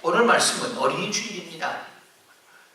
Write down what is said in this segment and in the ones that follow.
오늘 말씀은 어린이 주일입니다.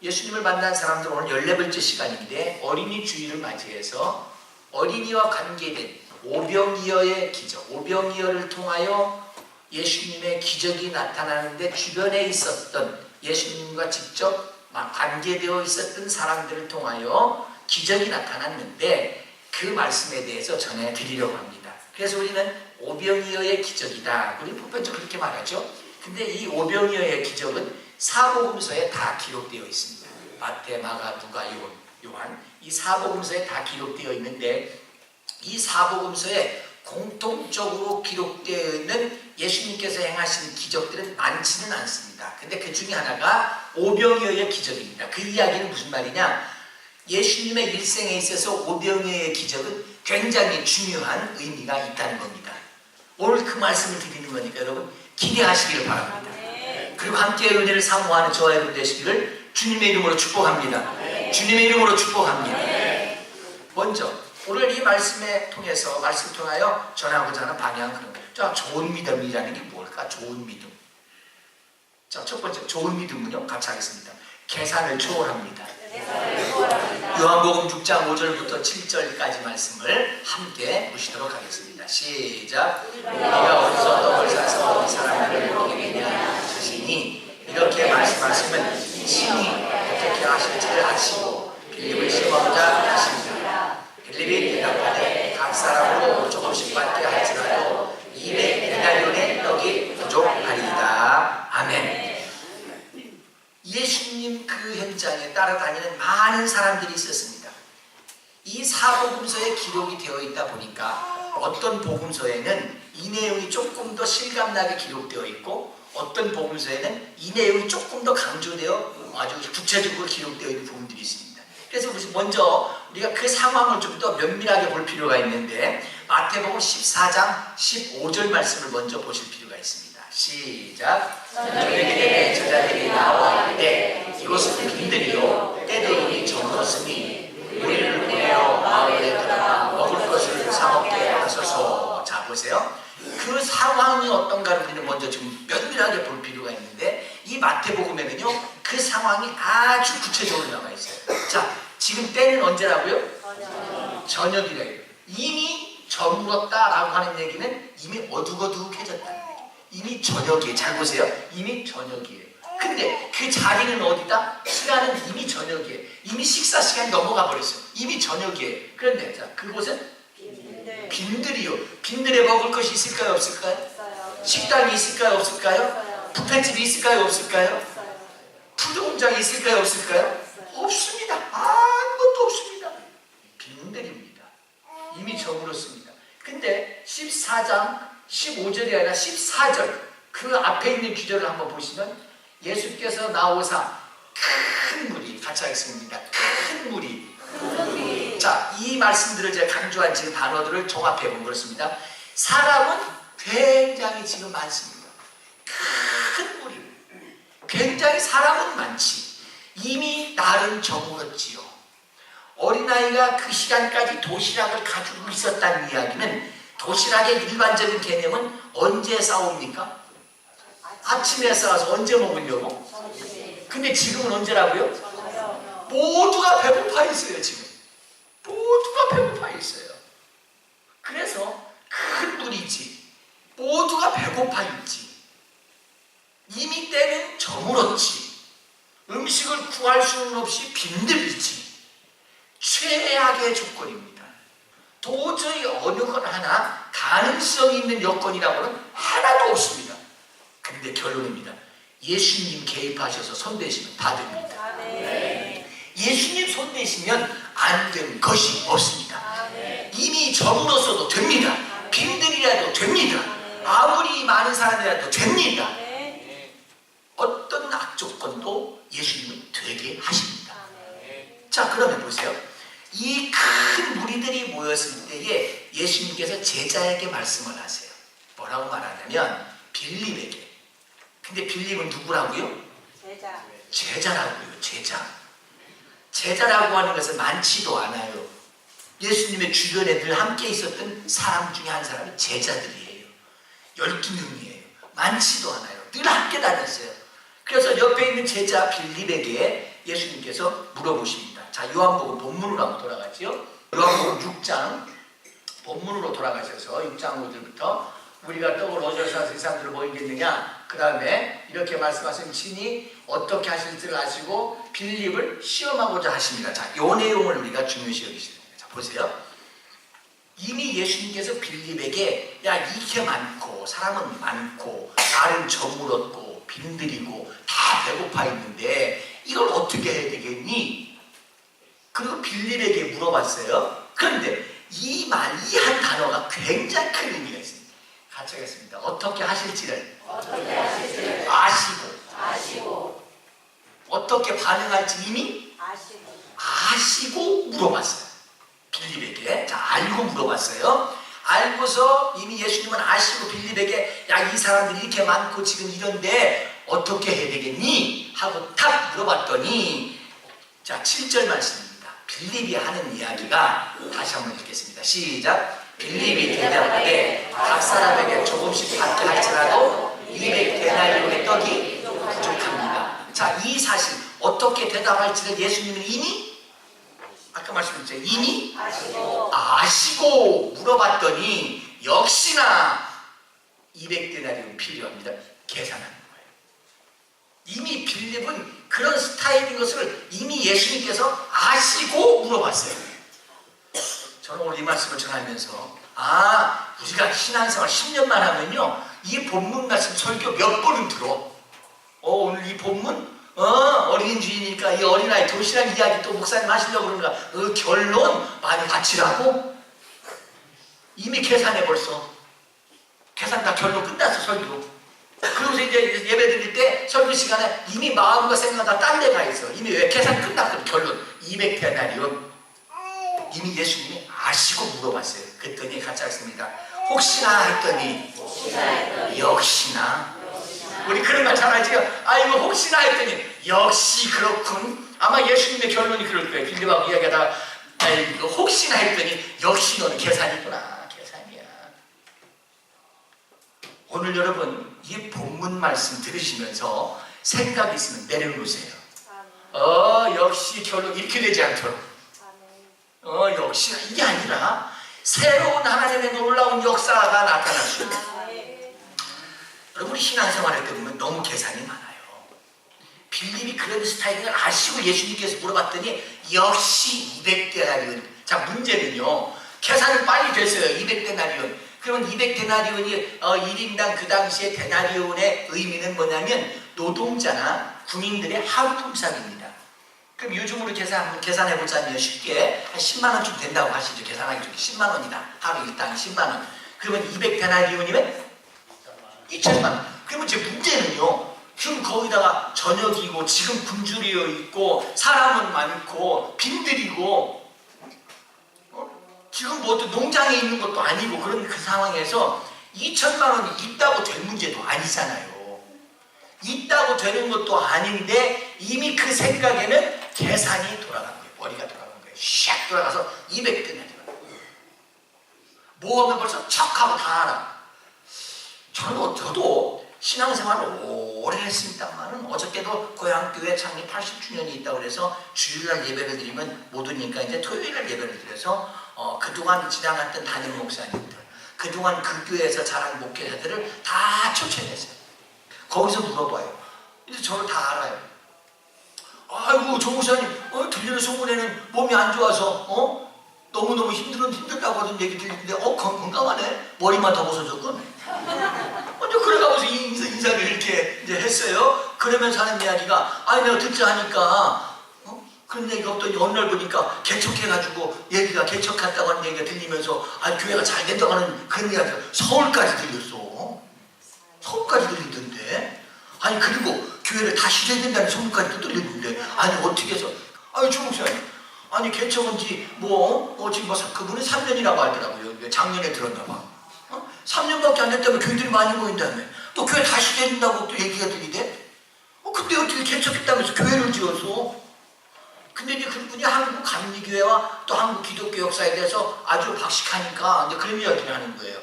예수님을 만난 사람들 오늘 14번째 시간인데 어린이 주일을 맞이해서 어린이와 관계된 오병이어의 기적, 오병이어를 통하여 예수님의 기적이 나타나는데 주변에 있었던 예수님과 직접 관계되어 있었던 사람들을 통하여 기적이 나타났는데 그 말씀에 대해서 전해드리려고 합니다. 그래서 우리는 오병이어의 기적이다. 우리 보편적으로 그렇게 말하죠. 근데 이 오병이어의 기적은 사복음서에 다 기록되어 있습니다. 마태, 마가, 누가, 요한 이 사복음서에 다 기록되어 있는데 이 사복음서에 공통적으로 기록되어 있는 예수님께서 행하신 기적들은 많지는 않습니다. 근데 그 중에 하나가 오병이어의 기적입니다. 그 이야기는 무슨 말이냐? 예수님의 일생에 있어서 오병이어의 기적은 굉장히 중요한 의미가 있다는 겁니다. 오늘 그 말씀을 드리는 거니까 여러분 기대하시기를 바랍니다. 그리고 함께 은혜를 사모하는 저와 여러분 되시기를 주님의 이름으로 축복합니다. 주님의 이름으로 축복합니다. 먼저 오늘 이 말씀을 통하여 전하고자 하는 방향은 그런 거예요. 자, 좋은 믿음이라는 게 뭘까? 좋은 믿음. 자, 첫 번째 좋은 믿음은요, 같이 하겠습니다. 계산을 초월합니다. 요한복음 6장 5절부터 7절까지 말씀을 함께 보시도록 하겠습니다. 시작. 우리가 어디서 떡을 사서 이 사람들을 먹이느냐 하시니 이렇게 말씀하시면 친히 어떻게 하실지를 아시고 빌립을 시험자 하십니다. 빌립이 대답하되 각 사람으로 조금씩 받게 할지라도 200데나리온의 떡이 부족하리이다. 아멘. 예수님 그 현장에 따라다니는 많은 사람들이 있었습니다. 이 사복음서에 기록이 되어 있다 보니까 어떤 복음서에는 이 내용이 조금 더 실감나게 기록되어 있고 어떤 복음서에는 이 내용이 조금 더 강조되어 아주 구체적으로 기록되어 있는 부분들이 있습니다. 그래서 먼저 우리가 그 상황을 좀 더 면밀하게 볼 필요가 있는데 마태복음 14장 15절 말씀을 먼저 보실 필요가 있습니다. 시작. 저녁이 되매 제자들이 나와 이르되 이곳은 빈들이요 때도 이미 저물었으니 우리를 보내어 마을에 들어가 먹을 것을 사 먹게 하소서. 자, 보세요. 그 상황이 어떤가를 우리는 먼저 좀 면밀하게 볼 필요가 있는데 이 마태복음에는요 그 상황이 아주 구체적으로 나와 있어요. 자, 지금 때는 언제라고요? 저녁이래요. 이미 저물었다라고 하는 얘기는 이미 어둑어둑해졌다는 거예요. 이미 저녁이에요. 잘 보세요. 이미 저녁이에요. 근데 그 자리는 어디다? 시간은 이미 저녁이에요. 이미 식사 시간이 넘어가 버렸어요. 이미 저녁이에요. 그런데 자, 그곳은 빈들이요. 빈들에 먹을 것이 있을까요? 없을까요? 없어요. 식당이 있을까요? 없을까요? 없어요. 뷔페집이 있을까요? 없을까요? 없어요. 푸드 공장이 있을까요? 없을까요? 없어요. 없습니다. 아무것도 없습니다. 빈들입니다. 이미 저물었습니다. 근데 14장 15절이 아니라 14절 그 앞에 있는 구절을 한번 보시면 예수께서 나오사 큰 무리, 같이 하겠습니다. 큰 무리. 자, 이 말씀들을 제가 강조한 지금 단어들을 종합해 보면 그렇습니다. 사람은 굉장히 지금 많습니다. 큰 무리. 굉장히 사람은 많지. 이미 날은 저물었지요. 어린아이가 그 시간까지 도시락을 가지고 있었다는 이야기는 도시락의 일반적인 개념은 언제 싸웁니까? 아침에 싸워서 언제 먹으려고? 근데 지금은 언제라고요? 모두가 배고파 있어요. 지금 모두가 배고파 있어요. 그래서 큰 무리지. 모두가 배고파 있지. 이미 때는 저물었지. 음식을 구할 수는 없이 빈들이지. 최악의 조건입니다. 도저히 어느 것 하나 가능성이 있는 여건이라고는 하나도 없습니다. 근데 결론입니다. 예수님 개입하셔서 손대시면 다 됩니다. 예수님 손대시면 안 되는 것이 없습니다. 이미 저물었어도 됩니다. 빈들이라도 됩니다. 아무리 많은 사람이라도 됩니다. 어떤 악조건도 예수님은 되게 하십니다. 자, 그러면 보세요. 이 큰 무리들이 모였을 때에 예수님께서 제자에게 말씀을 하세요. 뭐라고 말하냐면 빌립에게. 근데 빌립은 누구라고요? 제자라고요. 제자라고 하는 것은 많지도 않아요. 예수님의 주변에 늘 함께 있었던 사람 중에 한 사람이 제자들이에요. 12명이에요. 많지도 않아요. 늘 함께 다녔어요. 그래서 옆에 있는 제자 빌립에게 예수님께서 물어보십니다. 자, 요한복음 본문으로 한번 돌아가지요. 요한복음 6장 본문으로 돌아가셔서 6장 5절부터 우리가 떡을 얻어서 세상들을 모이겠느냐, 그 다음에 이렇게 말씀하신 신이 어떻게 하실지를 아시고 빌립을 시험하고자 하십니다. 자, 요 내용을 우리가 중요시 여기시는 거예요. 자, 보세요. 이미 예수님께서 빌립에게 야, 이렇게 많고 사람은 많고 나를 저물었고 빈들이고 다 배고파 있는데 이걸 어떻게 해야 되겠니? 그리고 빌립에게 물어봤어요. 그런데 이 한 단어가 굉장히 큰 의미가 있습니다. 같이 하겠습니다. 어떻게 하실지를 아시고 어떻게 반응할지 이미 아시고 물어봤어요. 빌립에게. 자, 알고 물어봤어요. 알고서 이미 예수님은 아시고 빌립에게 야, 이 사람들이 이렇게 많고 지금 이런데 어떻게 해야 되겠니? 하고 탁 물어봤더니, 자, 7절 말씀입니다. 빌립이 하는 이야기가 다시 한번 읽겠습니다. 시작. 빌립이 대답하되 각 사람에게 조금씩 받게 할지라도 200데나리온의 떡이 부족합니다. 자, 이 사실 어떻게 대답할지를 예수님은 이미 아까 말씀드렸죠. 이미 아시고 물어봤더니 역시나 200데나리온 필요합니다. 계산하는 거예요. 이미 빌립은 그런 스타일인 것을 이미 예수님께서 아시고 물어봤어요. 저는 오늘 이 말씀을 전하면서 우리가 신앙생활 10년만 하면요, 이 본문 말씀 설교 몇 번은 들어. 오늘 이 본문 어린 주인이니까 이 어린아이 도시락 이야기 또 목사님 하시려고 그런가, 결론 많이 바치라고 이미 계산해. 벌써 계산 다 결론 끝났어. 설교. 그러고서 이제 예배 드릴 때 설교 시간에 이미 마음과 생각 다 딴 데가 있어. 이미 왜 계산 끝났거든. 결론 200데나리온. 이미 예수님이 아시고 물어봤어요. 그랬더니 같이 하겠습니다. 혹시나 했더니 역시나. 우리 그런 말 잘 알죠? 이거 혹시나 했더니 역시 그렇군. 아마 예수님의 결론이 그럴 거예요. 빌립하고 이야기하다가 이거 혹시나 했더니 역시 너는 계산이구나. 계산이야. 오늘 여러분 이 본문 말씀 들으시면서 생각이 있으면 내려놓으세요. 역시 결론 이렇게 되지 않도록. 역시 이게 아니라 새로운 하나님의 놀라운 역사가 나타날 수 있는. 여러분 신앙생활할 때 보면 너무 계산이 많아요. 빌립이 그런 스타일을 아시고 예수님께서 물어봤더니 역시 200데나리온. 자, 문제는요, 계산이 빨리 됐어요. 200데나리온. 그러면 200데나리온이 1인당 그 당시에 데나리온의 의미는 뭐냐면 노동자나 군인들의 하루 품삯입니다. 그럼 요즘으로 계산해보자면 쉽게 한 10만원쯤 된다고 하시죠. 계산하기 좋게 10만원이다. 하루 일당 10만원. 그러면 200데나리온이면 2천만. 그러면 제 문제는요, 지금 거기다가 저녁이고 지금 굶주려 있고 사람은 많고 빈들이고 지금 뭐 또 농장에 있는 것도 아니고 그런 그 상황에서 2천만 원이 있다고 될 문제도 아니잖아요. 있다고 되는 것도 아닌데 이미 그 생각에는 계산이 돌아간 거예요. 머리가 돌아간 거예요. 샥 돌아가서 200데나리온. 뭐 하면 벌써 척하고 다 알아. 저도 신앙생활을 오래 했습니다만 어저께도 고향교회 창립 80주년이 있다고 그래서 주일날 예배를 드리면 못 오니까 이제 토요일날 예배를 드려서 그동안 지나갔던 담임 목사님들, 그동안 그 교회에서 자란 목회자들을 다 초청했어요. 거기서 물어봐요. 이제 저를 다 알아요. 아이고 조 목사님, 들리는 소문에는 몸이 안 좋아서 너무너무 힘들다고 하던 얘기 들리는데 건강하네. 머리만 더 벗어졌군. 먼저 그래가면서 인사를 이렇게 이제 했어요. 그러면서 하는 이야기가 내가 듣자 하니까 그런 얘기가 없더니 어느 날 보니까 개척해가지고 얘기가 개척했다고 하는 얘기가 들리면서 교회가 잘 된다고 하는 그런 이야기가 서울까지 들렸어. 서울까지 들리던데. 그리고 교회를 다시 해야 된다는 소문까지 또 들리는데 어떻게 해서 조 목사님 개척은 지금 그분은 3년이라고 하더라고요. 작년에 들었나 봐. 3년밖에 안 됐다면 교회들이 많이 모인다며. 또 교회 다시 된다고 또 얘기가 들리대. 근데 어떻게 개척했다면서 교회를 지어서. 근데 이제 그분이 한국 감리교회와 또 한국 기독교 역사에 대해서 아주 박식하니까 이제 그런 이야기를 하는 거예요.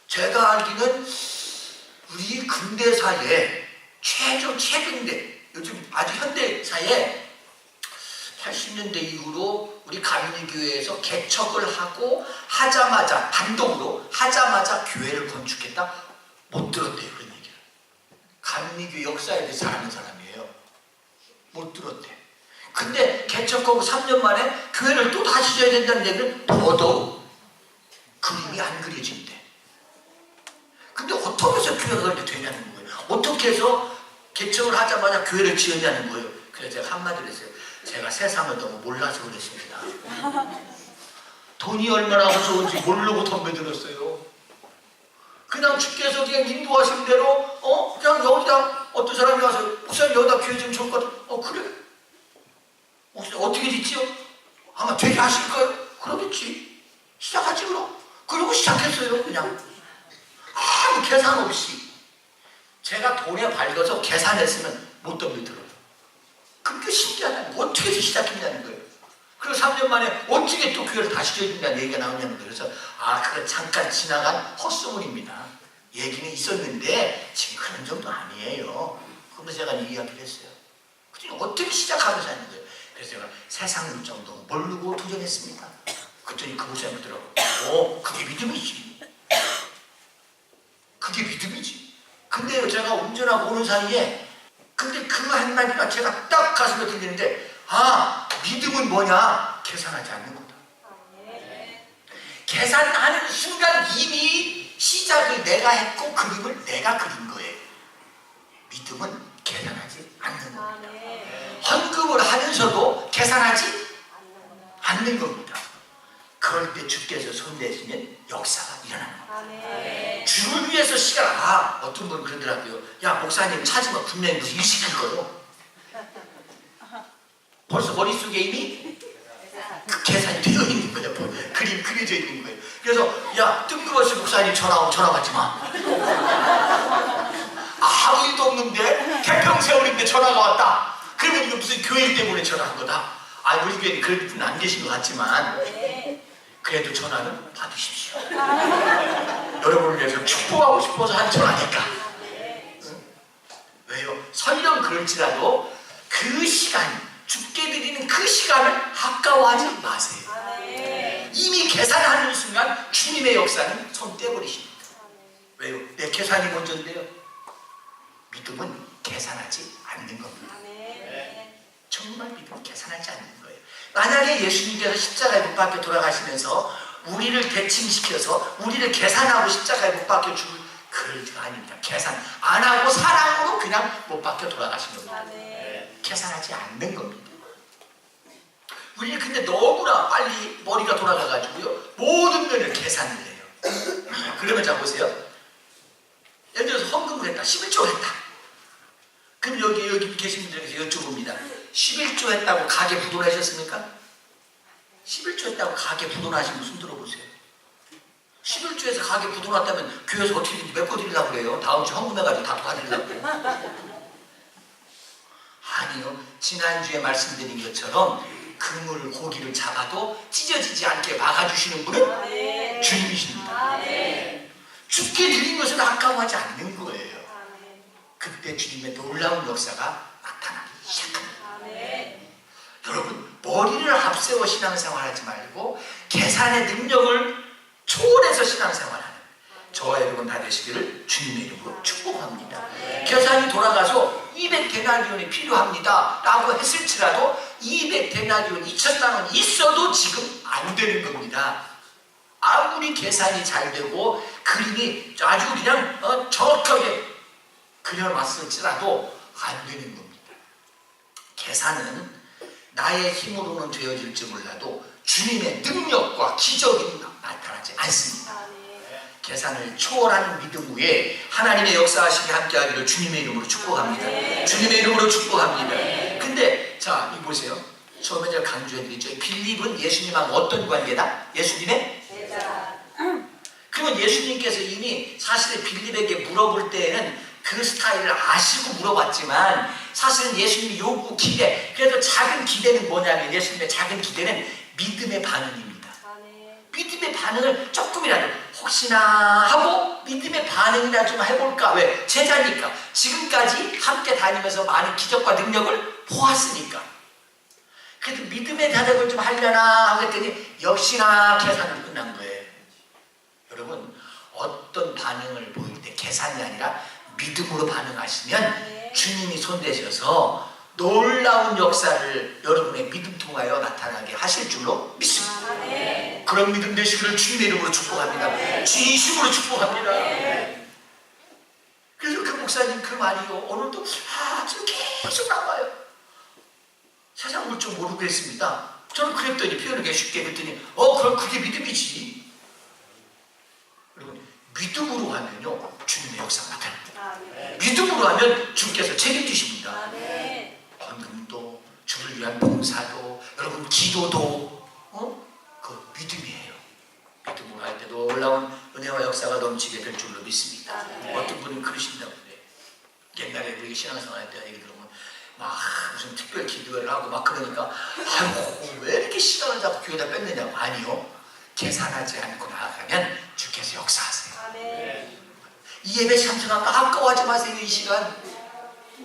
제가 알기는 우리 근대사에 최근대 요즘 아주 현대사에 80년대 이후로 우리 감리교회에서 개척을 하고 하자마자 단독으로 하자마자 교회를 건축했다? 못 들었대요. 그런 얘기를. 감리교회 역사에 대해서 아는 사람이에요. 못 들었대. 근데 개척하고 3년 만에 교회를 또 다시 져야 된다는 얘기는 더더욱 그림이 안 그려진대. 근데 어떻게 해서 교회가 그렇게 되냐는 거예요. 어떻게 해서 개척을 하자마자 교회를 지었냐는 거예요. 그래서 제가 한마디로 했어요. 제가 세상을 너무 몰라서 그랬습니다. 돈이 얼마나 무서운지 모르고 덤벼들었어요. 그냥 주께서 그냥 인도하신 대로 그냥 여기다 어떤 사람이 와서 목사님 여기다 교회 좀 줄 것 그래? 목사님 어떻게 짓지요? 아마 되게 하실 거예요. 그러겠지. 시작하지 그럼. 그러고 시작했어요. 그냥 아무 계산 없이. 제가 돈에 밝아서 계산했으면 못 덤벼들어요. 그게 신기하다는 거예요. 어떻게 해서 시작했냐는 거예요. 그리고 3년 만에 어떻게 또 교회를 다시 지어준다는 얘기가 나오냐는 거예요. 그래서 그건 잠깐 지나간 헛소문입니다. 얘기는 있었는데 지금 그런 정도 아니에요. 그러면서 제가 이야기를 했어요. 그랬더니 어떻게 시작하면서 하는 거예요. 그래서 제가 세상 물정도 모르고 도전했습니다. 그랬더니 그 목사님 그러더라고요. 그게 믿음이지. 그게 믿음이지. 근데 제가 운전하고 오는 사이에 근데 그 한마디가 제가 딱 가슴에 들리는데 믿음은 뭐냐? 계산하지 않는 거다. 계산하는 순간 이미 시작을 내가 했고 그림을 내가 그린 거예요. 믿음은 계산하지 않는 겁니다. 헌금을 하면서도 계산하지 않는 겁니다. 그럴 때 주께서 손대시면 역사가 일어나는 겁니다. 주를 위해서 시간 어떤 분은 그러더라고요. 야 목사님 찾으면 분명히 무슨 일 시킬 거요. 벌써 머릿속에 이미 그 계산이 되어 있는 거예요. 그림 그려져 있는 거예요. 그래서 야 뜬금없이 목사님 전화 받지 마. 아무 일도 없는데 태평세월인데 전화가 왔다. 그러면 이거 무슨 교회 때문에 전화한 거다. 우리 교회는 그런 분은 안 계신 것 같지만 그래도 전화는 받으십시오. 여러분을 위해서 축복하고 싶어서 한 전화니까. 왜요? 설령 그럴지라도 그 시간, 죽게 드리는 그 시간을 아까워하지 마세요. 이미 계산하는 순간 주님의 역사는 손 떼버리십니다. 왜요? 내 계산이 먼저인데요. 믿음은 계산하지 않는 겁니다. 정말 믿음은 계산하지 않는 거예요. 만약에 예수님께서 십자가에 못 박혀 돌아가시면서 우리를 대칭시켜서 우리를 계산하고 십자가에 못 박혀 죽을 그럴 줄 아닙니다. 계산 안 하고 사랑으로 그냥 못 박혀 돌아가신 겁니다. 계산하지 않는 겁니다. 우리는 근데 너무나 빨리 머리가 돌아가가지고요 모든 면을 계산을 해요. 그러면 자 보세요. 예를 들어서 헌금을 했다. 11조 했다. 그럼 여기 계신 분들에게서 여쭤봅니다. 11조 했다고 가게 부도나셨습니까? 11조 했다고 가게 부도나신 분 손 들어보세요. 11조에서 가게 부도났다면 교회에서 어떻게든지 메꿔드리려고 그래요. 다음 주 헌금해가지고 다 도와드리려고. 아니요. 지난주에 말씀드린 것처럼 그물 고기를 잡아도 찢어지지 않게 막아주시는 분은 주님이십니다. 죽게 드린 것을 아까워하지 않는 거예요. 그때 주님의 놀라운 역사가 나타나기 시작합니다. 여러분 머리를 앞세워 신앙생활 하지 말고 계산의 능력을 초월해서 신앙생활하는 저와 여러분 다 되시기를 주님의 이름으로 축복합니다. 계산이 돌아가서 200데나리온이 필요합니다 라고 했을지라도 200데나리온 2,000만 있어도 지금 안 되는 겁니다. 아무리 계산이 잘 되고 그림이 아주 그냥 정확하게 그려놨을지라도 안 되는 겁니다. 계산은 나의 힘으로는 되어질지 몰라도 주님의 능력과 기적이 나타나지 않습니다. 계산을 초월하는 믿음 위에 하나님의 역사하시기 함께하기를 주님의 이름으로 축복합니다. 주님의 이름으로 축복합니다. 근데 자, 이 보세요. 처음에 제가 강조해드렸죠. 빌립은 예수님하고 어떤 관계다? 예수님의 제자. 그러면 예수님께서 이미 사실 빌립에게 물어볼 때에는 그 스타일을 아시고 물어봤지만 사실은 예수님의 요구 기대, 그래도 작은 기대는 뭐냐면 예수님의 작은 기대는 믿음의 반응입니다. 믿음의 반응을 조금이라도 혹시나 하고 믿음의 반응 반응이나 좀 해볼까? 왜? 제자니까. 지금까지 함께 다니면서 많은 기적과 능력을 보았으니까. 그래도 믿음의 대답을 좀 하려나 하겠더니 역시나 계산은 끝난 거예요. 여러분, 어떤 반응을 보일 때 계산이 아니라 믿음으로 반응하시면 주님이 손대셔서 놀라운 역사를 여러분의 믿음 통하여 나타나게 하실 줄로 믿습니다. 그런 믿음 되시기를 주님의 이름으로 축복합니다. 진심으로 축복합니다. 그래서 그 목사님 그 말이요, 오늘도 지금 계속 나와요. 세상 물 좀 모르고 했습니다. 저는 그랬더니 표현을 쉽게 그랬더니 그럼 그게 믿음이지. 여러분, 믿음으로 하면요 주님의 역사가 나타납니다. 믿음으로 하면 주께서 책임지십니다. 헌금도, 주를 위한 봉사도, 여러분 기도도 그 믿음이에요. 믿음으로 할 때 놀라운 은혜와 역사가 넘치게 될 줄로 믿습니다. 어떤 분은 그러신다고 그래요. 옛날에 우리 신앙생활 할 때 얘기 들으면 막 무슨 특별 기도를 하고 막 그러니까 아이고 왜 이렇게 시간을 자꾸 교회에다 뺐느냐고. 아니요, 계산하지 않고 나아가면 주께서 역사하세요. 이 예배 참석하고 아까워하지 마세요. 이 시간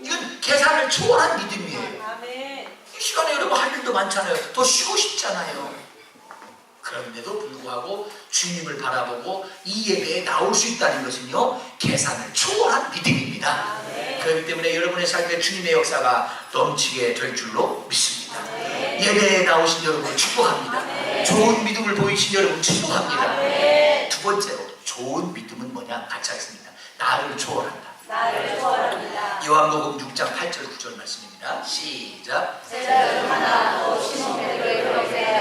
이건 계산을 초월한 믿음이에요. 이 시간에 여러분 할 일도 많잖아요. 더 쉬고 싶잖아요. 그런데도 불구하고 주님을 바라보고 이 예배에 나올 수 있다는 것은요 계산을 초월한 믿음입니다. 그렇기 때문에 여러분의 삶에 주님의 역사가 넘치게 될 줄로 믿습니다. 예배에 나오신 여러분 축복합니다. 좋은 믿음을 보이신 여러분 축복합니다. 두 번째로 좋은 믿음은 뭐냐? 같이 하겠습니다. 나를 초월한다. 요한복음 6장 8절 9절 말씀입니다. 시작. 제자들 하나 또 시몬 베드로의 동생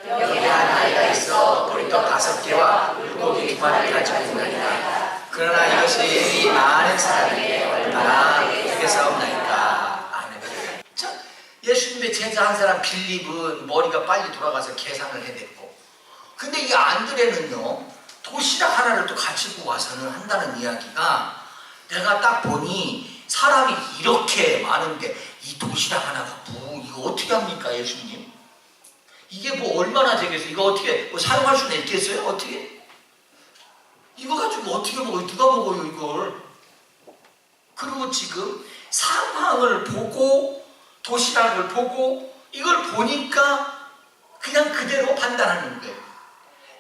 여기 한 아이가 있어 보리떡 5개와 물고기 2마리를 가지고 있나이다. 그러나 이것이 많은 사람에게 얼마나 되겠사옵나이까. 아멘. 자, 예수님의 제자 한 사람 빌립은 머리가 빨리 돌아가서 계산을 해냈고, 근데 이 안드레는요 도시락 하나를 또 가지고 와서는 한다는 이야기가, 내가 딱 보니 사람이 이렇게 많은데 이 도시락 하나가 이거 어떻게 합니까 예수님? 이게 뭐 얼마나 되겠어요? 이거 어떻게 사용할 수는 있겠어요? 어떻게? 이거 가지고 어떻게 먹어요? 누가 먹어요 이걸? 그리고 지금 상황을 보고 도시락을 보고 이걸 보니까 그냥 그대로 판단하는 거예요.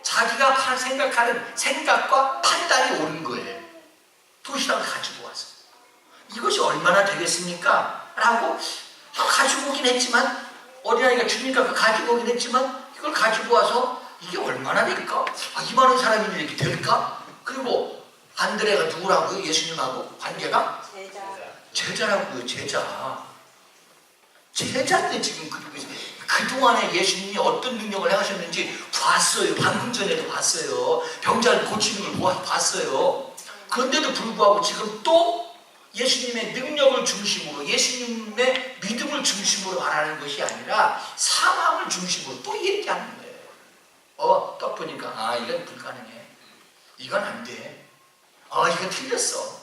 자기가 생각하는 생각과 판단이 옳은 거예요. 도시락을 가지고 와서 이것이 얼마나 되겠습니까? 라고 가지고 오긴 했지만, 어린아이가 주니까 그 가지고 오긴 했지만 이걸 가지고 와서 이게 얼마나 될까? 이 많은 사람이 이렇게 될까? 그리고 안드레가 누구라고요? 예수님하고 관계가? 제자라고요. 제자인데 지금 그동안에 예수님이 어떤 능력을 하셨는지 봤어요. 방금 전에도 봤어요. 병자를 고치는 걸 봤어요. 그런데도 불구하고 지금 또 예수님의 능력을 중심으로, 예수님의 믿음을 중심으로 말하는 것이 아니라 상황을 중심으로 또 얘기하는 거예요. 딱 보니까 이건 불가능해. 이건 안 돼. 이건 틀렸어.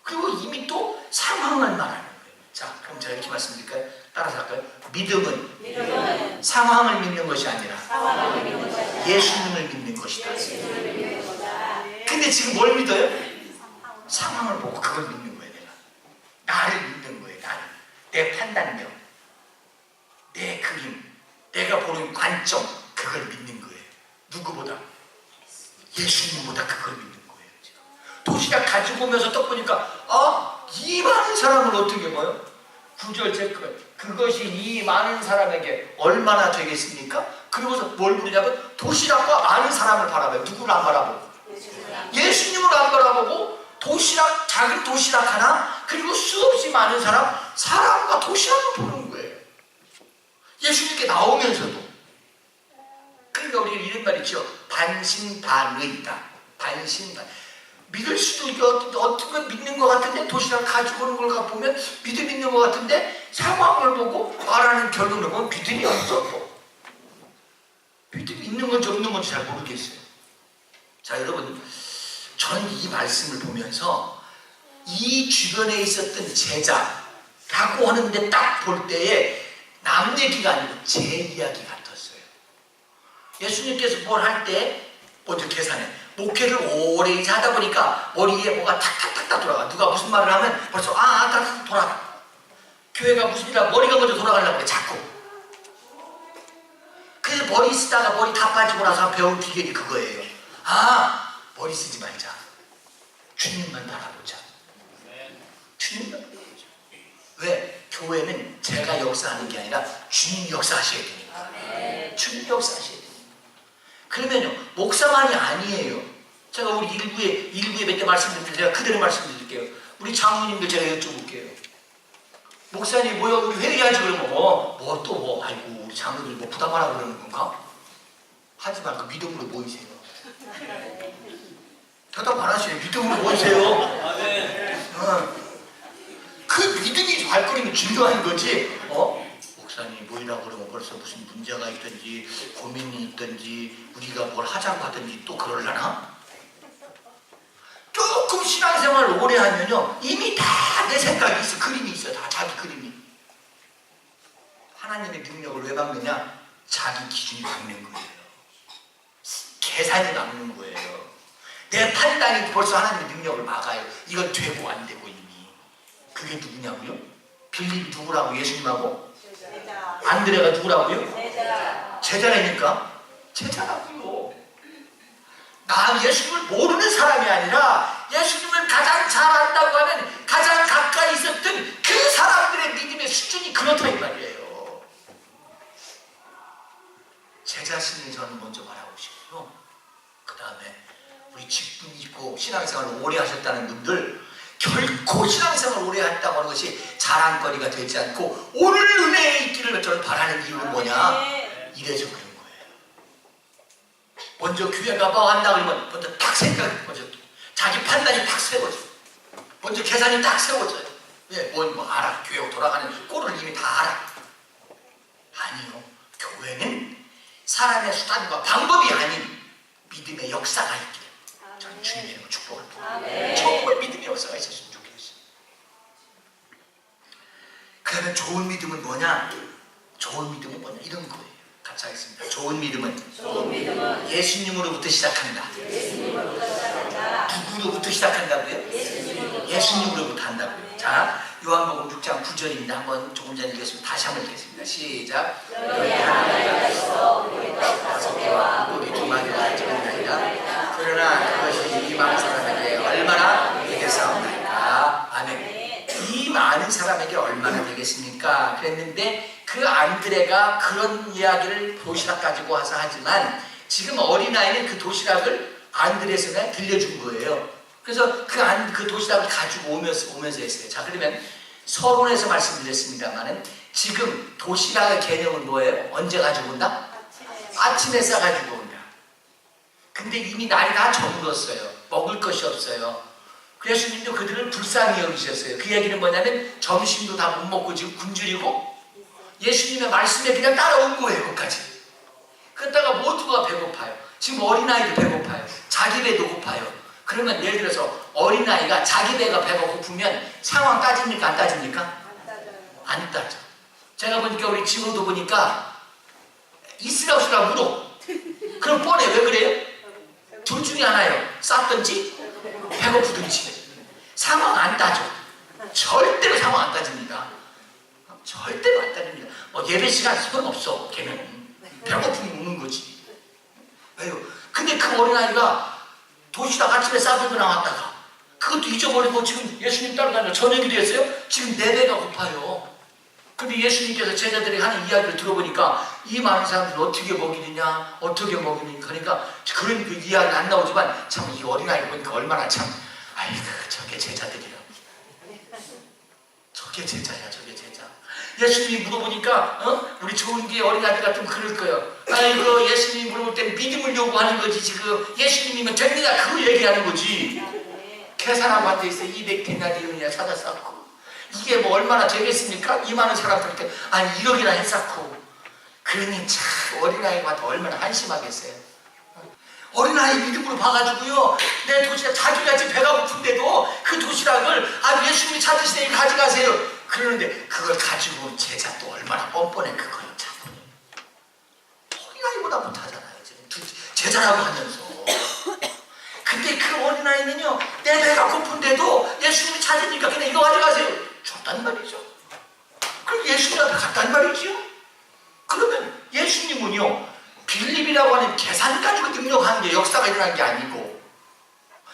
그리고 이미 또 상황을 말하는 거예요. 자, 그럼 제가 이렇게 말씀드릴까요? 따라서 할까요? 믿음은 상황을 믿는 것이 아니라 예수님을 믿는 것이다. 근데 지금 뭘 믿어요? 상황을 보고 그걸 믿는 거예요. 나를 믿는 거예요. 나를. 내 판단력, 내 그림, 내가 보는 관점, 그걸 믿는 거예요. 누구보다? 예수님보다 그걸 믿는 거예요. 지금. 도시락 가지고 오면서 딱 보니까 이 많은 사람을 어떻게 봐요? 9절 체크. 그것이 이 많은 사람에게 얼마나 되겠습니까? 그러고서 뭘 부르냐면 도시락과 많은 사람을 바라봐요. 누구를 안 바라보고? 예수님을 안 바라보고 도시락, 작은 도시락 하나, 그리고 수없이 많은 사람과 도시락을 보는 거예요. 예수님께 나오면서도. 그러니까 우리는 이런 말 있죠. 반신반의다. 반신반. 믿을 수도 있고 어떤 걸 믿는 것 같은데 도시락 가지고 오는 걸 보면 믿음 있는 것 같은데 상황을 보고 말하는 결론을 보면 믿음이 없어. 믿음이 있는 건지 없는 건지 잘 모르겠어요. 자, 여러분, 저는 이 말씀을 보면서 이 주변에 있었던 제자라고 하는데 딱 볼 때에 남 얘기가 아니고 제 이야기 같았어요. 예수님께서 뭘 할 때 먼저 계산해. 목회를 오래 하다 보니까 머리에 뭐가 탁탁탁탁 돌아가. 누가 무슨 말을 하면 벌써 탁탁 돌아가. 교회가 무슨 일이라 머리가 먼저 돌아가려고 해 자꾸. 그래서 머리 쓰다가 머리 다 빠지고 나서 배운 비결이 그거예요. 머리 쓰지 말자. 주님만 바라보자. 주님만 바라보자. 왜? 교회는 제가 역사하는 게 아니라 주님이 역사하셔야 되니까. 주님이 역사하셔야 되니까. 그러면요, 목사만이 아니에요. 제가 우리 일부에 몇 개 말씀드릴 제가 그대로 말씀드릴게요. 우리 장로님들 제가 여쭤볼게요. 목사님 뭐야 우리 회의하지 그러면 아이고 우리 장로들 뭐 부담하라고 그러는 건가? 하지 말고 믿음으로 모이세요. 대답 안 하시네. 믿음으로 모이세요. 그 믿음이 발걸음이 중요한 거지. 목사님 모이라고 그러면 벌써 무슨 문제가 있든지 고민이 있든지 우리가 뭘 하자고 하든지 또 그러려나? 조금 신앙생활을 오래 하면요 이미 다 내 생각이 있어. 그림이 있어. 다 자기 그림이. 하나님의 능력을 왜 막느냐? 자기 기준이 막는 거예요. 계산이 막는 거예요. 내 판단이 벌써 하나님의 능력을 막아요. 이건 되고 안 되고 이미. 그게 누구냐고요? 빌립이 누구라고? 예수님하고? 안드레가 누구라고요? 제자라니까? 제자라고요. 나 예수님을 모르는 사람이 아니라 예수님을 가장 잘 안다고 하는 가장 가까이 있었던 그 사람들의 믿음의 수준이 그렇다 이 말이에요. 제 자신을 저는 먼저 바라고 싶고요. 그 다음에 우리 직분 있고 신앙생활을 오래 하셨다는 분들 결코 신앙생활을 오래 했다고 하는 것이 자랑거리가 되지 않고 오늘 은혜에 있기를 저는 바라는 이유는 뭐냐? 이래서 그런 거예요. 먼저 교회가 뭐 한다 그러면 먼저 딱 생각이 먼저 자기 판단이 딱 세워져. 먼저 계산이 딱 세워져요. 왜? 뭐 알아. 교회 돌아가는 꼴을 이미 다 알아. 아니요. 교회는 사람의 수단과 방법이 아닌 믿음의 역사가 있기를 저는 주님의 이름으로 축복을 드립니다. 정말 믿음의 역사가 있었으면 좋겠어요. 그러면 좋은 믿음은 뭐냐? 좋은 믿음은 뭐냐? 이런 거예요. 같이 하겠습니다. 좋은 믿음은 예수님으로부터 시작한다. 누구로부터 시작한다고요? 예수님으로부터 한다고요. 자, 요한복음 6장 9절입니다. 한번 조금 전에 읽었습니다. 다시 한번 읽겠습니다. 시작. 너희 하나가 있어 우리 떡 5개와 우리 2마리가 가져간다니라. 그러나 그것이 이 많은 사람에게 얼마나 되겠사옵나이까. 아멘. 이 많은 사람에게 얼마나 되겠습니까? 그랬는데 그 안드레가 그런 이야기를 도시락 가지고 와서 하지만 지금 어린아이는 그 도시락을 안드레에서 들려준 거예요. 그래서 그 도시락을 가지고 오면서 했어요. 자, 그러면 서론에서 말씀드렸습니다만은 지금 도시락의 개념은 뭐예요? 언제 가지고 온다? 아침에 싸가지고 온다. 근데 이미 날이 다 저물었어요. 먹을 것이 없어요. 그래서 예수님도 그들을 불쌍히 여기셨어요. 그 얘기는 뭐냐면 점심도 다 못 먹고 지금 굶주리고 예수님의 말씀에 그냥 따라온 거예요. 거기까지. 그러다가 모두가 배고파요. 지금 어린아이도 배고파요. 자기 배도 고파요. 그러면 예를 들어서 어린아이가 자기 배가 배가 고프면 상황 따집니까? 안 따집니까? 안 따져. 제가 보니까 우리 지호도 보니까 있으라 없으라 물어. 그럼 뻔해. 왜 그래요? 둘 중에 하나예요. 쌌든지 배고프든지. 상황 안 따져. 절대로 상황 안 따집니다. 절대로 안 따집니다. 예배 시간 소용없어. 걔는 배고프면 우는 거지. 왜요? 근데 그 어린아이가 도시락 아침에 싸들고 나왔다가 그것도 잊어버리고 지금 예수님 따라다니며 저녁이 됐어요? 지금 내 배가 고파요. 근데 예수님께서 제자들이 하는 이야기를 들어보니까 이 많은 사람들 어떻게 먹이느냐 어떻게 먹이느냐 그러니까 그런 그 이야기는 안 나오지만 참 이 어린아이 보니까 얼마나 참 아이고 저게 제자들이라. 저게 제자야 저게 제자. 예수님이 물어보니까 우리 좋은 게 어린아이들 같으면 그럴 거예요. 아이고 예수님이 물어볼 때 믿음을 요구하는 거지 지금 예수님이면 됩니다 그거 얘기하는 거지. 계산하고 앉아있어 200데나리온이나 사다 쌓고 이게 뭐 얼마나 되겠습니까? 이 많은 사람들한테 아니 1억이나 했쌓고 그러니 참 어린아이가 얼마나 한심하겠어요. 어린아이 믿음으로 봐가지고요 내 도시락 자기가 지금 배가 고픈데도 그 도시락을 예수님이 찾으시니 가져가세요. 그러는데 그걸 가지고 온 제자 또 얼마나 뻔뻔해. 그거요 참 어린아이보다 못하잖아요. 지금 제자라고 하면서 어린아이는요, 내 배가 고픈데도 예수님이 찾으니까 그냥 이거 가져가세요. 줬단 말이죠. 그럼 예수님한테 갔단 말이죠. 그러면 예수님은요, 빌립이라고 하는 계산 가지고 능력하는 게 역사가 일어난 게 아니고,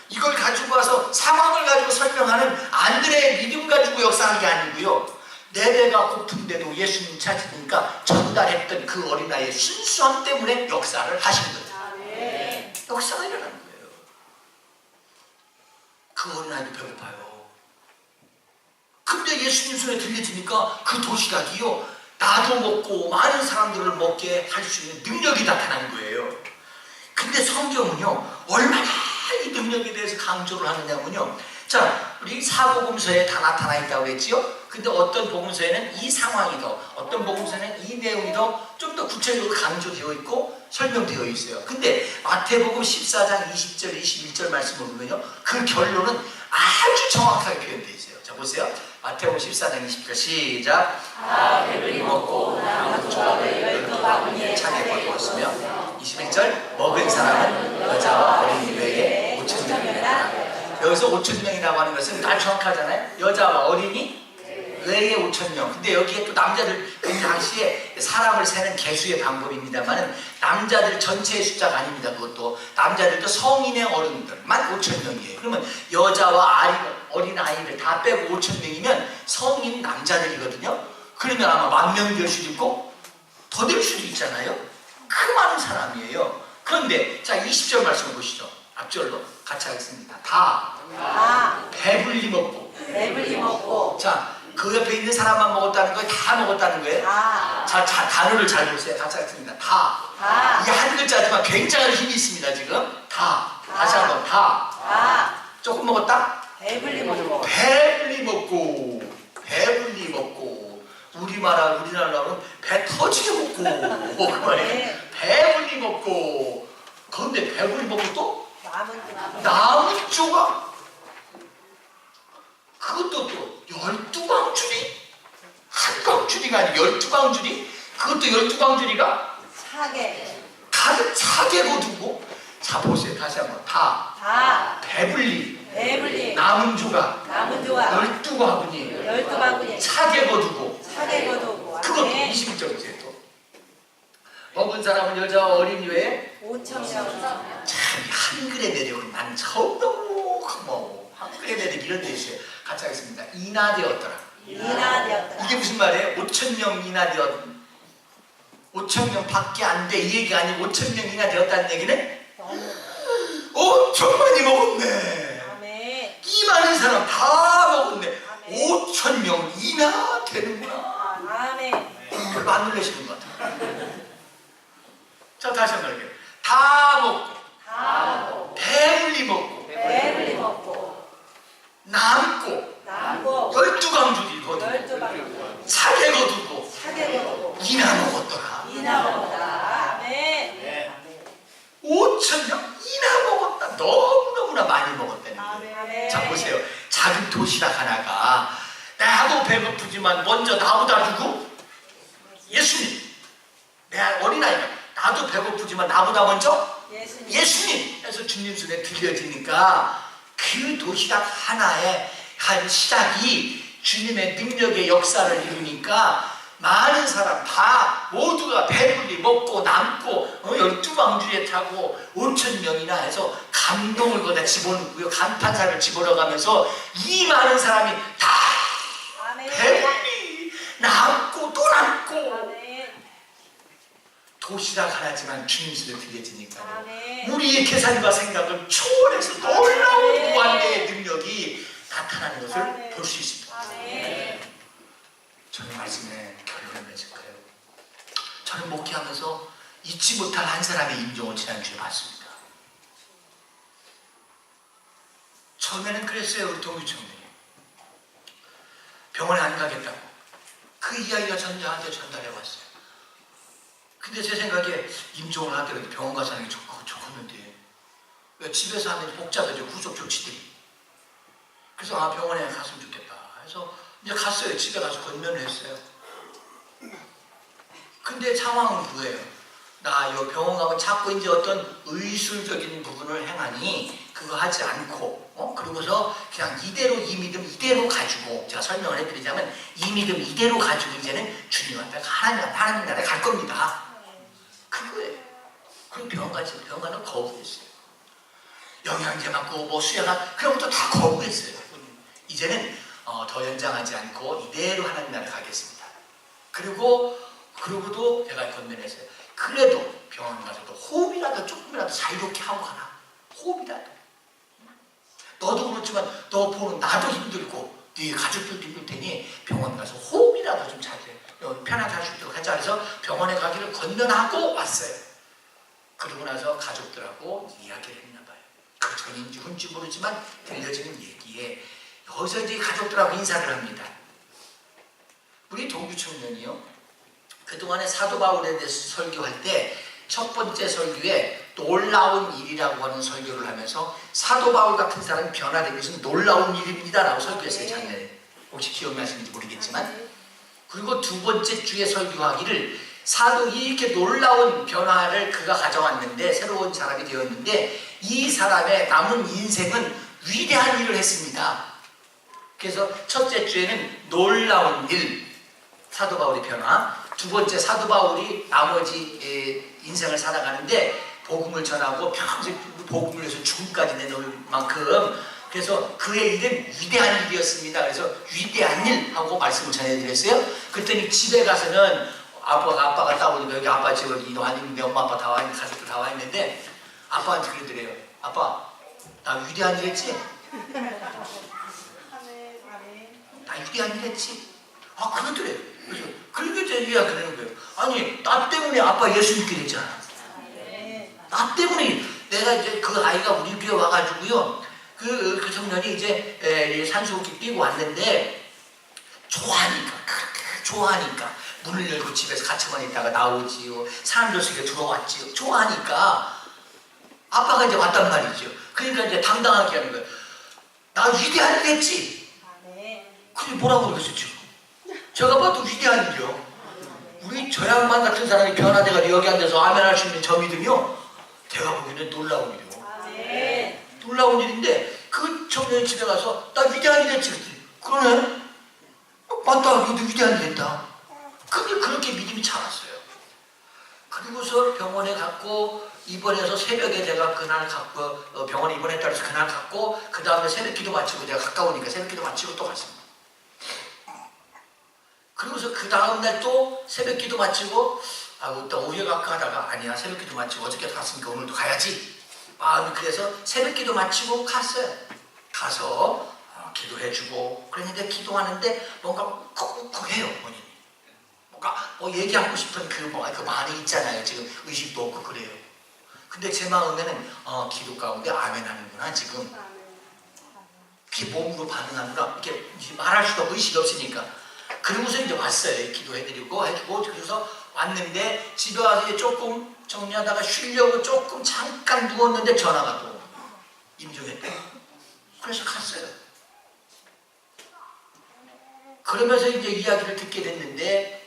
이걸 가지고 와서 상황을 가지고 설명하는 안드레의 믿음 가지고 역사한 게 아니고요, 내 배가 고픈데도 예수님 찾으니까 전달했던 그 어린아이의 순수함 때문에 역사를 하신 거예요. 네. 역사가 일어나는 거예요. 그 어린아이도 배고파요. 근데 예수님 손에 들려지니까 그 도시락이요, 나도 먹고 많은 사람들을 먹게 할 수 있는 능력이 나타나는 거예요. 근데 성경은요, 얼마나 이 능력에 대해서 강조를 하느냐면요, 자, 우리 사복음서에 다 나타나 있다고 했지요. 근데 어떤 복음서에는 이 상황이 더, 어떤 복음서에는 이 내용이 더 좀 더 구체적으로 강조되어 있고 설명되어 있어요. 근데 마태복음 14장 20절 21절 말씀을 보면요, 그 결론은 아주 정확하게 표현되어 있어요. 자, 보세요. 마태복음 14장 20절 시작. 다 배불리 먹고 남은 조각을 12바구니에 차게 거두었으며 21절 먹은 사람은 여자와 어린이 외에 5,000명이다. 여기서 5,000명이라고 하는 것은 아주 정확하잖아요. 여자와 어린이 외에 5,000명. 근데 여기에 또 남자들, 그 당시에 사람을 세는 개수의 방법입니다만은 남자들 전체의 숫자가 아닙니다. 그것도 남자들도 성인의 어른들만 5,000명이에요. 그러면 여자와 어린 아이들 다 빼고 5,000명이면 성인 남자들이거든요. 그러면 아마 10,000명 될 수도 있고 더 될 수도 있잖아요. 그 많은 사람이에요. 그런데 자, 20절 말씀을 보시죠. 앞절로 같이 하겠습니다. 다 배불리 먹고. 배불리 먹고 자, 그 옆에 있는 사람만 먹었다는 거예요? 다 먹었다는 거예요? 자, 단어를 잘 보세요. 같이 하겠습니다. 다. 이게 한 글자지만 굉장한 힘이 있습니다. 지금 다. 다시 한번 다. 조금 먹었다? 배불리 먹고 배불리 먹고. 배불리 먹고. 우리나라로는 배 터지게 먹고. 그 말이에요. 배불리 먹고. 그런데 배불리 먹고 또 남은 조각. 그것도 또 12광주리? 한 광주리가 아니고 12광주리? 그것도 12광주리가 사계 가득 차게 거두고. 자, 보세요. 다시 한번. 다 배불리 남은 조각 남은 조각 12바구니 12바구니에 차게 거두고. 사계 거두고 그것도 21절 보세요. 또 먹은 사람은 여자와 어린이 외에 5,000명 참, 한글의 매력은 나는 처음 너무 고마워. 한글의 매력 이런 데 있어요. 같이 하겠습니다. 인하되었더라. 인하되었더라. 이게 무슨 말이에요? 5,000명 인하되었, 5,000명 밖에 안 돼. 이 얘기가 아니고 5,000명 인하되었다는 얘기는 엄청 많이 먹었네. 아멘. 이 많은 사람 다 먹었네. 아멘. 5,000명 인하되는구나. 아멘. 별로 안 놀라시는 것 같아요. 자, 다시 한번 할게요. 다 먹고 배불리 먹고 남고 12광주리 거두고 12바구니 차게 거두고 사계 거두고 이나 먹었더라. 이나 먹었다. 아멘. 5,000명 이나 먹었다. 너무너무나 많이 먹었다는 거예요. 아멘. 자, 보세요. 작은 도시락 하나가 나도 배고프지만 먼저 나보다 주고, 예수님, 내 어린아이가 나도 배고프지만 나보다 먼저 예수님 해서 주님 손에 들려지니까 그 도시락 하나의 한 시작이 주님의 능력의 역사를 이루니까 많은 사람 다 모두가 배불리 먹고 남고 12광주리에 타고 5,000명이나 해서 감동을 거다 집어넣고요. 간판사를 집어넣어가면서 이 많은 사람이 다 배불리 남고 또 남고. 도시락 하나지만 주님 손에 들려지니까 우리의 계산과 생각을 초월해서 놀라운 무한대의 능력이 나타나는 것을 볼 수 있습니다. 저는 말씀에 결론을 맺을 거예요. 저는 목회하면서 잊지 못할 한 사람의 임종을 지난주에 봤습니다. 처음에는 그랬어요. 우리 동유청장이 병원에 안 가겠다고 그 이야기가 저한테 전달해 왔어요. 근데 제 생각에 임종을 하더라도 병원 가서 하는 게 좋겠는데 왜 집에서 하면 복잡해져, 후속 조치들이. 그래서 병원에 갔으면 좋겠다 해서 이제 갔어요. 집에 가서 건면을 했어요. 근데 상황은 그거예요. 나 이 병원 가면 자꾸 이제 어떤 의술적인 부분을 행하니 그거 하지 않고 그러고서 그냥 이대로 이 믿음 이대로 가지고 제가 설명을 해드리자면 이 믿음 이대로 가지고 이제는 주님 앞에 하나님 나라에 갈 겁니다. 그거예요. 그리고 병원 가는 거부했어요. 영양제 맞고 뭐 수혈한 그런 것도 다 거부했어요. 이제는 더 연장하지 않고 이대로 하나님 나라에 가겠습니다. 그러고도 제가 건면했어요. 그래도 병원 가서도 호흡이라도 조금이라도 자유롭게 하고 가라. 호흡이라도. 너도 그렇지만 너 보는 나도 힘들고 네 가족들도 힘들 테니 병원 가서 호흡이라도 좀 편하게 할 수 있도록 하자. 그래서 병원에 가기를 건면하고 왔어요. 그러고 나서 가족들하고 이야기를 했나 봐요. 그 전인지 훈지 모르지만 들려지는 얘기에 여기서 이제 가족들하고 인사를 합니다. 우리 동규 청년이요. 그동안에 사도 바울에 대해서 설교할 때 첫 번째 설교에 놀라운 일이라고 하는 설교를 하면서 사도 바울 같은 사람이 변화된 것은 놀라운 일입니다 라고 설교했어요. 작년에. 혹시 기억나시는지 모르겠지만. 그리고 두 번째 주에 설교하기를 사도 이렇게 놀라운 변화를 그가 가져왔는데 새로운 사람이 되었는데 이 사람의 남은 인생은 위대한 일을 했습니다. 그래서 첫째 주에는 놀라운 일, 사도 바울의 변화. 두 번째 사도 바울이 나머지 인생을 살아가는데 복음을 전하고 평생 복음을 위해서 죽음까지 내놓을 만큼 그래서 그의 일은 위대한 일이었습니다. 그래서 위대한 일 하고 말씀을 전해드렸어요. 그랬더니 집에 가서는 아빠가 따오니까 여기 아빠 집에 이동하는데 엄마 아빠 다 와 있는 가족들 다 와 있는데 아빠한테 그러더래요. 아빠 나 위대한 일 했지? 나 위대한 일 했지? 아 그러더래요. 그러니까 제가 그러는 거예요. 아니 나 때문에 아빠 예수 믿게 됐잖아. 나 때문에 내가 이제 그 아이가 우리 교회 와가지고요. 그 청년이 이제 산소호흡기 끼고 왔는데 좋아하니까 문을 열고 집에서 같이만 있다가 나오지요. 사람들 속에 들어왔지요. 좋아하니까 아빠가 이제 왔단 말이죠. 그러니까 이제 당당하게 하는 거예요. 나 위대한 일 했지? 그게 뭐라고 그러겠어 지금? 제가 봐도 위대한 일이요. 우리 저 양반 같은 사람이 변화돼가지고 여기 앉아서 아멘 할 수 있는 저 믿음이요. 제가 보기에는 놀라운 일이요. 놀라운 일인데 그 청년이 집에 가서 나 위대한 일 했지. 그러네. 맞다. 너도 위대한 일 했다. 그렇게 믿음이 자랐어요. 그리고서 병원에 갔고 입원해서 새벽에 제가 그날 갔고 병원에 입원했다 그래서 그날 갔고 그 다음에 새벽 기도 마치고 제가 가까우니까 새벽 기도 마치고 또 갔습니다. 그러고서 그 다음날 또 새벽 기도 마치고 또 오후에 갈까 하다가 아니야 새벽 기도 마치고 어저께 갔으니까 오늘도 가야지 마음이 그래서 새벽 기도 마치고 갔어요. 가서 기도해주고 그랬는데 기도하는데 뭔가 쿡쿡해요 본인이. 뭔가 뭐 얘기하고 싶은 그 반응이 있잖아요. 지금 의식도 없고 그래요. 근데 제 마음에는 기도 가운데 아멘 하는구나 지금. 그게 몸으로 반응하는구나. 이렇게 말할 수도 없고 의식이 없으니까. 그러고서 이제 왔어요. 기도해드리고 해주고 그래서 왔는데 집에 와서 이제 조금 정리하다가 쉬려고 조금 잠깐 누웠는데 전화가 또 임종했대. 그래서 갔어요. 그러면서 이제 이야기를 듣게 됐는데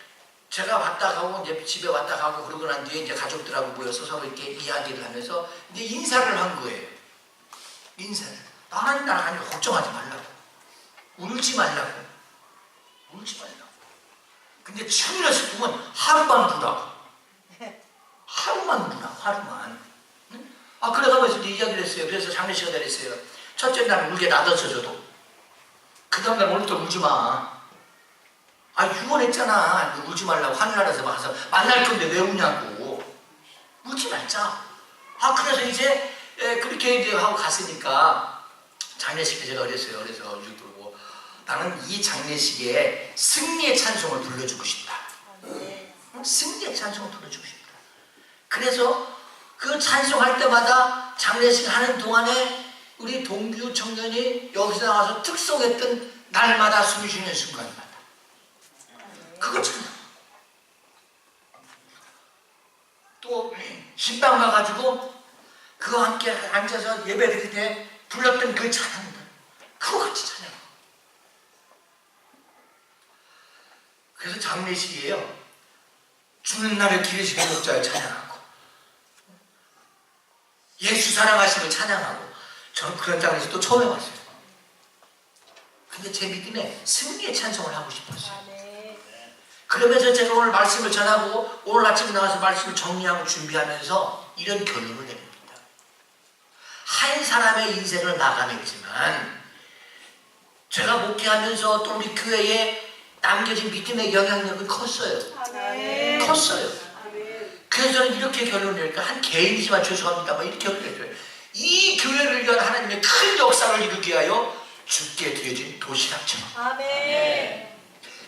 제가 왔다 가고 이제 집에 왔다 가고 그러고 난 뒤에 이제 가족들하고 모여서 서로 이렇게 이야기를 하면서 이제 인사를 한 거예요. 인사를. 하나님 나라 가니까 걱정하지 말라고. 울지 말라고. 울지 말라고. 근데 천일의 슬픔은 하루만 누라고. 하루만 누라고. 하루만. 응? 그래가면서 이제 이야기를 했어요. 그래서 장례식을 했어요. 첫째 날은 울게 놔뒀어 저도. 그 다음 날 오늘부터 울지 마. 유언했잖아. 울지 말라고 하늘나라에서 와서 만날 건데 왜 우냐고. 울지 말자. 그래서 이제 그렇게 이제 하고 갔으니까 장례식 때 제가 그랬어요. 그래서 유튜브 나는 이 장례식에 승리의 찬송을 불러주고 싶다. 승리의 찬송을 불러주고 싶다. 그래서 그 찬송할 때마다 장례식 하는 동안에 우리 동규 청년이 여기서 나와서 특송했던 날마다 숨 쉬는 순간마다 그거 찬송. 또 신방 가가지고 그거 함께 앉아서 예배 드릴 때 불렀던 그 찬양들 그거 같이 찬양. 그래서 장례식이에요. 죽는 날을 기르시는 목자를 찬양하고 예수 사랑하심을 찬양하고 저는 그런 장에서 또 처음 해봤어요. 근데 제 믿음에 승리의 찬송을 하고 싶었어요. 아멘. 그러면서 제가 오늘 말씀을 전하고 오늘 아침에 나와서 말씀을 정리하고 준비하면서 이런 결론을 내립니다. 한 사람의 인생을 막아냈지만 제가 목회하면서 또 우리 교회에 남겨진 믿음의 영향력은 컸어요. 아멘. 컸어요. 아멘. 그래서 저는 이렇게 결론을 내니까 한 개인이지만 죄송합니다만 이렇게 결론을 내줘요. 이 교회를 위한 하나님의 큰 역사를 이루기 위하여 주께 드려진 도시락처럼 아멘.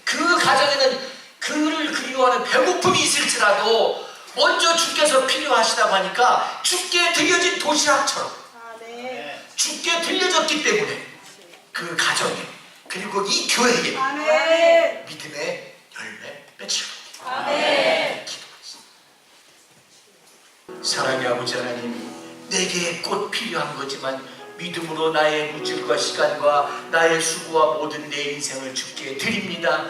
그 가정에는 그를 그리워하는 배고픔이 있을지라도 먼저 주께서 필요하시다고 하니까 주께 드려진 도시락처럼 아멘. 주께 들려졌기 때문에 그 가정에 그리고 이 교회에 아멘. 믿음의 열매 맺히고 아멘. 사랑의 아버지 하나님, 내게 꼭 필요한 거지만 믿음으로 나의 물질과 시간과 나의 수고와 모든 내 인생을 주께 드립니다.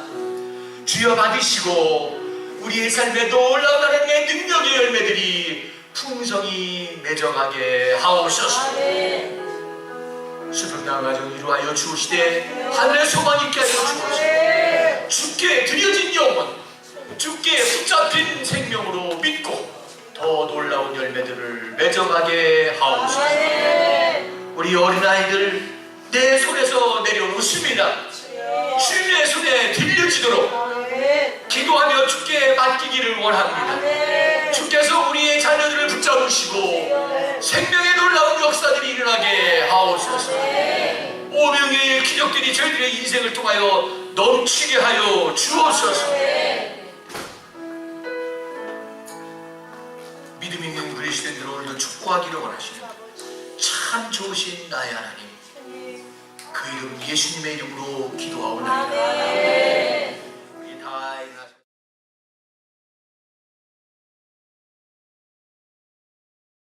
주여 받으시고 우리의 삶에 놀라운 하나님의 능력의 열매들이 풍성히 맺어가게 하옵소서. 아멘. 수평당 가정 이루하여 주시되 하늘의 소망 있게 하여 주옵소서. 주께 드려진 영혼, 주께 붙잡힌 생명으로 믿고 더 놀라운 열매들을 맺어가게 하옵소서. 아멘. 우리 어린아이들 내 손에서 내려놓습니다. 주님의 손에 들려지도록 아멘. 기도하며 주께 맡기기를 원합니다. 아멘. 주께서 우리의 자녀들을 붙잡으시고 생명의 놀라운 역사들이 일어나게 하옵소서. 오병이의 기적들이 저희들의 인생을 통하여 넘치게 하여 주옵소서. 믿음 있는 그리스도인들 오늘도 축복하기를 원하시는 참 좋으신 나의 하나님, 그 이름 예수님의 이름으로 기도하오나이다. 아멘.